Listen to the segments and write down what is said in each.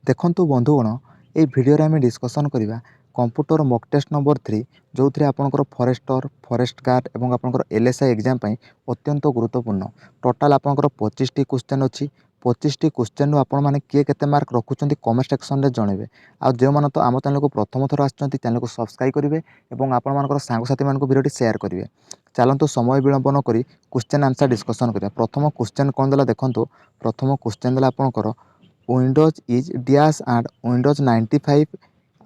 देखंतु बंधुगण ये भिडियो आम डिस्कसन करवा कंप्यूटर मॉक टेस्ट नंबर 3 जो थी आपंकर फॉरेस्टर फॉरेस्ट गार्ड और आपंकर एलएसआई एग्जाम अत्यंत गुरुत्वपूर्ण टोटाल आपंकर 25 टी क्वेश्चन अच्छी 25 टी क्वेश्चन आपण मैंने किए केते मार्क रखुच्च कमेंट सेक्शन में जनइबे आ जो मैंने तो आम चैनल को प्रथम थर आसुच्च चैनल को सब्सक्राइब करेंगे और आपण सांगसाथी मानक भिडियो शेयर करेंगे। चलतु समय विलंब न करी क्वेश्चन आंसर डिस्कसन करिया। प्रथम क्वेश्चन कौन देला देखंतु। प्रथम क्वेश्चन देला आपंकर Windows is dash and Windows 95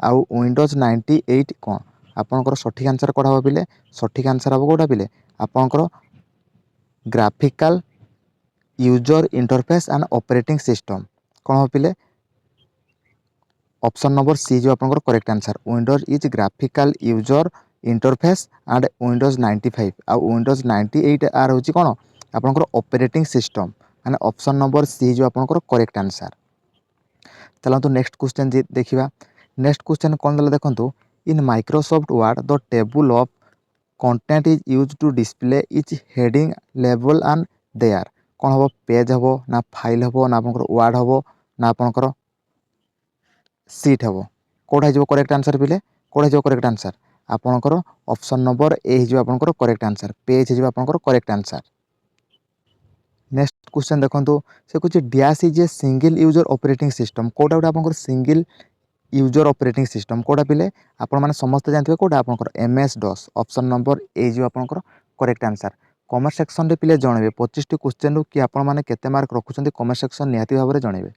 आउ विंडोज 98 कौन आपंकर सठिक आंसर कौन हम पिले सठिक आंसर हम कौटा पिले आपंकर graphical user interface and operating system कौन हम पिले ऑप्शन नंबर सी जो आपंकर correct answer Windows is graphical user interface and Windows 95 आउ विंडोज 98 आर हूँ कौन आपंकर ऑपरेटिंग सिस्टम माने ऑप्शन नंबर सी जो आपंकर करेक्ट आंसर। चलतु नेक्स्ट क्वेश्चन देखा। नेक्स्ट क्वेश्चन कौन देला देखंतु। In Microsoft Word the table of content is use to display each heading level and there कौन हम पेज हम ना फाइल हम ना आपंकर वर्ड हम ना आपंकर सीट हम कौटा हो करेक्ट आंसर पिले कौटा हो करेक्ट आंसर आपंकर ऑप्शन नंबर ए हो आपंकर करेक्ट आंसर पेज हो आपंकर करेक्ट आंसर। नेक्स्ट क्वेश्चन देखो से कुछ dash is a single user operating system कौटा गोटे आपंकर सिंगल यूजर ऑपरेटिंग सिस्टम कौटा पिले आपण मैंने समस्त जानते कौटा आपंकर MS DOS option number A जो आपंकर करेक्ट आंसर। कमेंट सेक्शन में पिले जनइबे 25 टी क्वेश्चन कि आपण मैंने केते मार्क रखुच्च कमेंट सेक्शन निहाती भाव में जनइबे।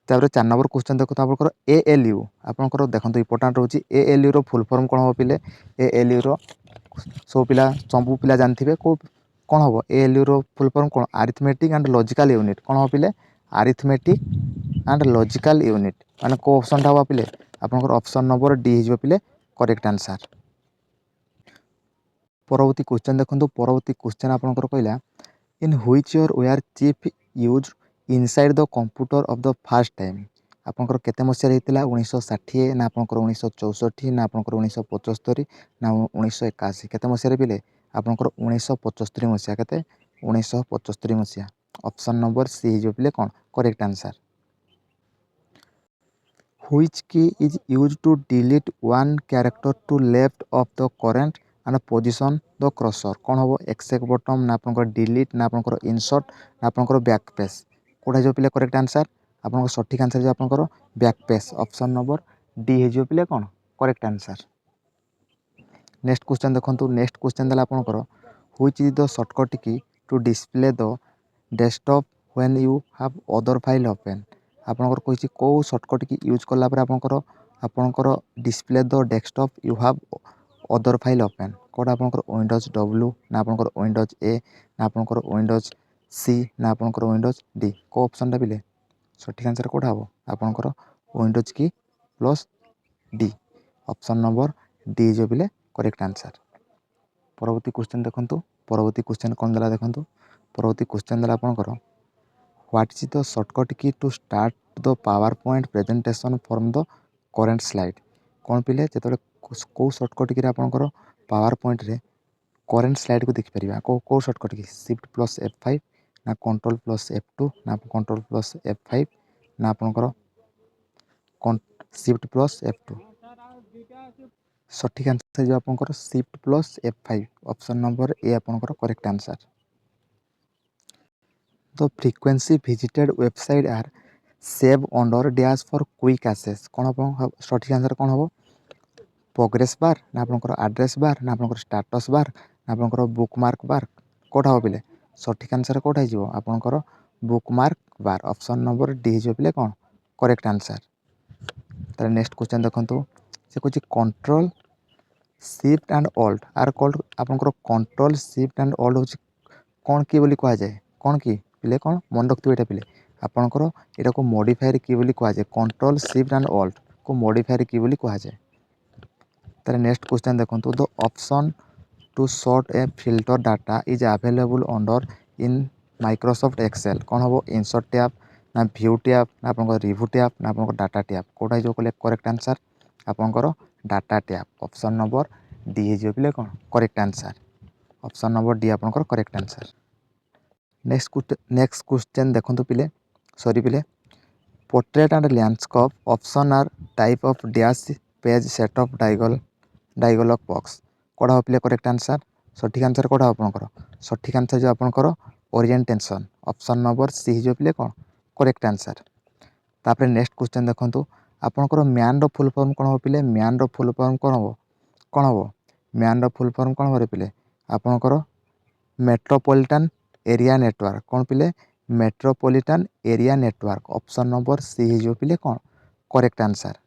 तापर 4 नंबर क्वेश्चन देखो आपंकर ALU आपंकर देखो इंपोर्टाट रोचे ALU रो फुल फॉर्म कौन हम पिले ALU रो सब पिला सबू पिला जानते कौ कौन हम ALU रो फुल फॉर्म कौन अरिथमेटिक एंड लॉजिकल यूनिट कौन हम पिले अरिथमेटिक एंड लॉजिकल यूनिट माने को ऑप्शन टा पिले आपंकर ऑप्शन नंबर डी हो पिले करेक्ट आंसर। परवर्ती क्वेश्चन देखो। परवर्ती क्वेश्चन आपंकर कहला in which year were chip use inside the computer of the first time आपंकर केते मसिया होता 1960 ना आपंकर 1964 ना आपंकर 1975 ना 1981 केते मसिया पिले आपंकर 1975 मसिया केते 1975 मसिया ऑप्शन नंबर सी जो पिले कौन correct answer. Which key is used to delete one character to left of the current and position the cursor कौन हम एक्सेक बटन ना आपंकर डिलीट ना आपंकर इनसर्ट ना आपंकर बैक पेस कौटा जो पिले करेक्ट आंसर आपंकर सठिक आंसर जो आपंकर backspace option number D हो पिले कौन करेक्ट आंसर। नेक्स्ट क्वेश्चन देखो। नेक्स्ट क्वेश्चन देला आपंकर which is the shortcut key to display the desktop when you have other file open आपंकर कही कौ शॉर्टकट की यूज कलापर आपंकर display the desktop you have other file open कौटा आपंकर विंडोज W ना आपंकर विंडोज A ना आपंकर विंडोज C ना आपंकर विंडोज D को ऑप्शन टा पिले सठिक आंसर कौटा हम आपंकर विंडोज की plus D option number D जो पिले करेक्ट आंसर। परवर्ती क्वेश्चन देखो। परवर्ती क्वेश्चन कौन देला देखो। परवर्ती क्वेश्चन देला आपंकर what is the shortcut key to start the PowerPoint presentation from the current slide कौन पिले जो कौ शॉर्टकट की आपंकर पावर पॉइंट रे करेंट स्लाइड को देखिपर कौ शॉर्टकट की शिफ्ट प्लस F5 ना कंट्रोल प्लस F2 ना कंट्रोल प्लस F5 ना आपंकर शिफ्ट प्लस F2 सठिक आंसर जो आपंकर shift plus F5 option number A आपंकर correct answer. The frequency visited website are save under dash for quick access कौन हम सठिक आंसर कौन हम प्रोग्रेस बार ना आपंकर एड्रेस बार ना आपंकर स्टेटस बार ना आपंकर बुकमार्क बार कौटा हम पिले सठिक आंसर कौटा हो आपंकर bookmark bar option number D हो पिले कौन करेक्ट आंसर। तार नेक्स्ट क्वेश्चन देखो से कुछ control shift and alt are called आपंकर कंट्रोल शिफ्ट एंड ऑल्ट हूँ कौन की बोली कह जाए कौन की पिले कौन मन रखिए यहाँ पिले आपंकर यहाँ को मॉडिफायर की बोली कह जाए कंट्रोल शिफ्ट एंड ऑल्ट को मॉडिफायर की बोली कह जाए। तार नेक्स्ट क्वेश्चन देखो the option to sort a filter data is available under in Microsoft Excel कौन हम इंसर्ट टैब ना व्यू टैब ना आपंकर रिव्यू टैब ना आपंकर डाटा टैब कौटा जो कले करेक्ट आंसर आपंकर data tab option number D हो पिले कौन correct answer option number D आपंकर करेक्ट आंसर। नेक्स्ट क्वेश्चन देखो पिले सॉरी पिले Portrait and landscape option are type of dash page set of dialog box कोड़ा हो करेक्ट आंसर सठिक आंसर कोड़ा आपंकर सठिक आंसर जो आपंकर ओरिएंटेशन ऑप्शन नंबर सी जो पिले कौन करेक्ट आंसर तापर नेक्स्ट क्वेश्चन देखंतु आपंकर म्यान रो फुल फॉर्म कोन हो पिले म्यान रो फुल फॉर्म कोन हो म्यान रो फुल फॉर्म कोन हो पिले आपंकर मेट्रोपॉलिटन एरिया नेटवर्क कौन पिले metropolitan area network option number C जो पिले कौन करेक्ट आंसर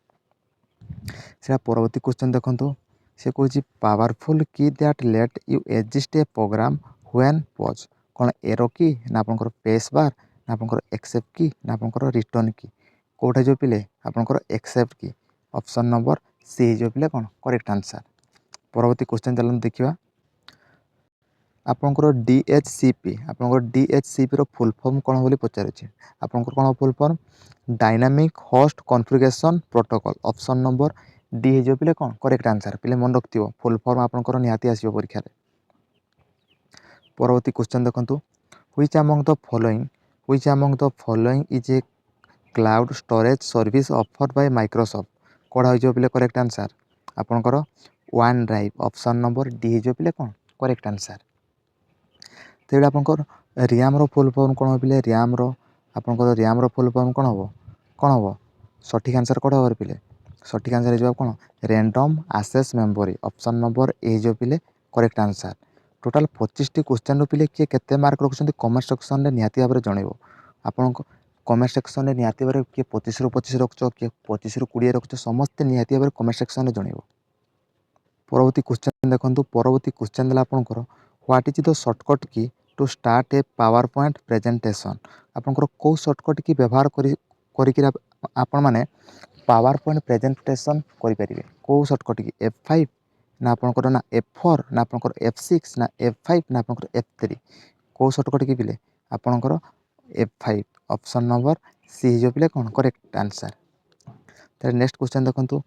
से परवर्ती क्वेश्चन देखंतु से कहूँ powerful key that let you exist a program when pause कौन एरो की ना आपंकर स्पेस बार ना आपंकर एक्सेप्ट की ना आपंकर रिटर्न की कोटा जो पिले आपंकर एक्सेप्ट की ऑप्शन नंबर सी जो पिले कौन करेक्ट आंसर परवर्ती क्वेश्चन चलते देखा आपंकर DHCP आपंकर DHCP रो फुल फॉर्म कौन बोली पचारुछि आपंकर कौन full form dynamic host configuration protocol option number D जो पिले कौन करेक्ट आंसर पिले मन रखियो फुल फॉर्म आपंकर निहाती आसीबो परीक्षा रे परवर्ती क्वेश्चन देखंतु which among the following is a cloud storage service offered by Microsoft कोड़ा हो जो पिले करेक्ट आंसर आपंकर OneDrive option number D जो पिले कौन करेक्ट आंसर तेरे आपंकर रैम रो फुल फॉर्म कौन पिले रैम रो फुल फॉर्म कौन हम सठिक आंसर कौन हो पिले सठिक आंसर जवाब कौन random access memory option number A जो पिले करेक्ट आंसर टोटाल 25 टी क्वेश्चन रो पिले किए केते मार्क रखुछंती कमेंट सेक्शन रे निहाती भाबरे जणैबो आपन कमेंट सेक्शन रे निहाती भाबरे किए 25 रो 25 रखछो किए 25 रो 20 रखछो समस्त निहाती भाबरे कमेंट सेक्शन रे जणैबो परवर्ती क्वेश्चन देखंतु परवर्ती क्वेश्चन देला आपनकर what is the shortcut key to start a PowerPoint presentation आपनकर को शॉर्टकट की व्यवहार करी आपण माने पावर पॉइंट प्रेजेंटेशन करि परिबे को शॉर्टकट की F5 ना आपनकर ना F4 ना आपनकर F6 ना F5 ना आपनकर F3 को शॉर्टकट की पिले आपनकर F5 ऑप्शन नंबर सी जो पिले कोन करेक्ट आंसर तर नेक्स्ट क्वेश्चन देखंतु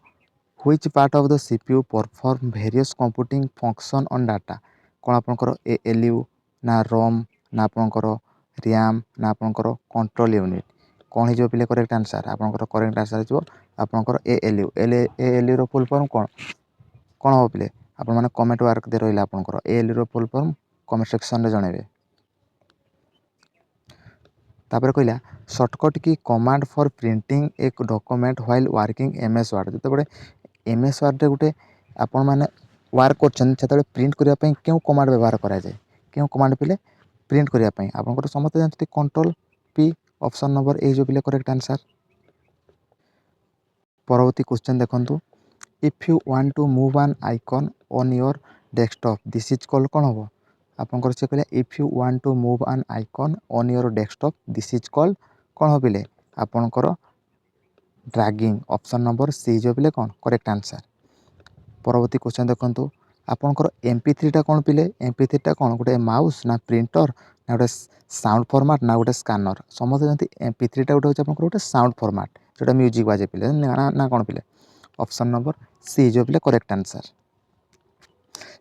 which part of the CPU perform various computing function on data कौन आपनकर ALU ना ROM ना आपनकर RAM ना आपनकर कंट्रोल यूनिट कौन हो पिले करेक्ट आंसर आपनकर करेक्ट आंसर जो आपनकर ALU रो फुल फॉर्म कौन हो पिले आपण माने कमेंट वर्क दे रहिला आपनकर ALU रो फुल फॉर्म कमेंट सेक्शन रे जणेबे तापर कहला शॉर्टकट की कमांड फॉर प्रिंटिंग एक document while working MS word जते बडे MS वर्ड रे गुटे आपण माने वर्क करछन छतले प्रिंट करिया पई केउ कमांड व्यवहार करा जाय केउ कमांड पिले प्रिंट करिया पई आपनकर समस्त जानते control P option number A जो पिले करेक्ट आंसर परवर्ती क्वेश्चन देखंतु if you want to move an icon on your desktop this is called कौन हम आपंकर से कहले if you want to move an icon on your desktop this is called कौन हो पिले आपनकर ड्रैगिंग ऑप्शन नंबर सी जो पिले कौन करेक्ट आंसर परवर्ती क्वेश्चन देखंतु आपनकर MP3 टा कौन पिले MP3 टा कौन गोटे माउस ना प्रिंटर ना गोटे साउंड फॉर्मेट ना गोटे स्कैनर समस्त जानते MP3 टा गोटे आपनकर गोटे साउंड फॉर्मेट जोटा म्यूजिक बाजे पिले ना कौन पिले ऑप्शन नंबर सी जो पिले करेक्ट आंसर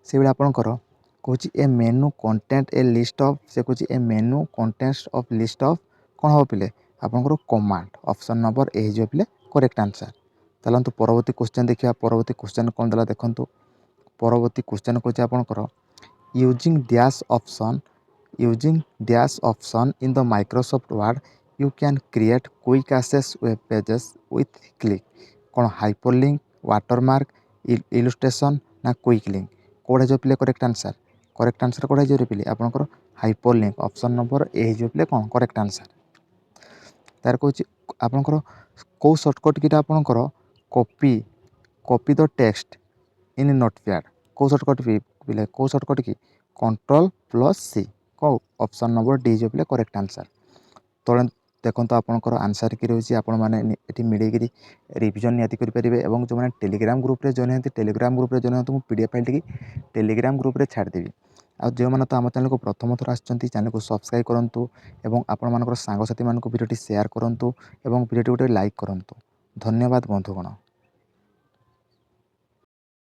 से बेला आपनकर कहूँ a menu content a list of से कहूँ a menu contents of list of कौन हो पिले आपनकर कमांड ऑप्शन नंबर ए जो पिले करेक्ट आंसर चलतु परवर्ती क्वेश्चन देखिए परवर्ती क्वेश्चन कौन देला देखंतु परवर्ती क्वेश्चन कहूँ आपनकर using dash option in the Microsoft Word you can create quick access web pages with click कौन हाइपरलिंक वाटरमार्क इलस्ट्रेशन ना क्विक लिंक कोड़ा जो पिले करेक्ट आंसर कोड़ा जो पिले आपनकर हाइपरलिंक ऑप्शन नंबर ए जो पिले कौन करेक्ट आंसर तार कहूँ आपनकर को शॉर्टकट की आपनकर copy the text in notepad को शॉर्टकट पिले को शॉर्टकट की Ctrl+C को ऑप्शन नंबर डी जो पिले करेक्ट आंसर तले देखो आपनकर आंसर कि रही आपण मैंने ये मिलेगी रिविजन निहाती करेंगे और जो मैंने टेलीग्राम ग्रुप रे जॉइन होती टेलीग्राम ग्रुप रे जॉइन होती मुझे PDF file T Telegram group रे छाड़देवी आ जो मैंने तो आम चैनल को प्रथम थर आसछंती चैनल को सब्सक्राइब करूँ और आपण मानकर सांगसाथी मानक भिडियोटी शेयर करूँ और भिडियोटी गोटे लाइक करूँ धन्यवाद बंधुगण।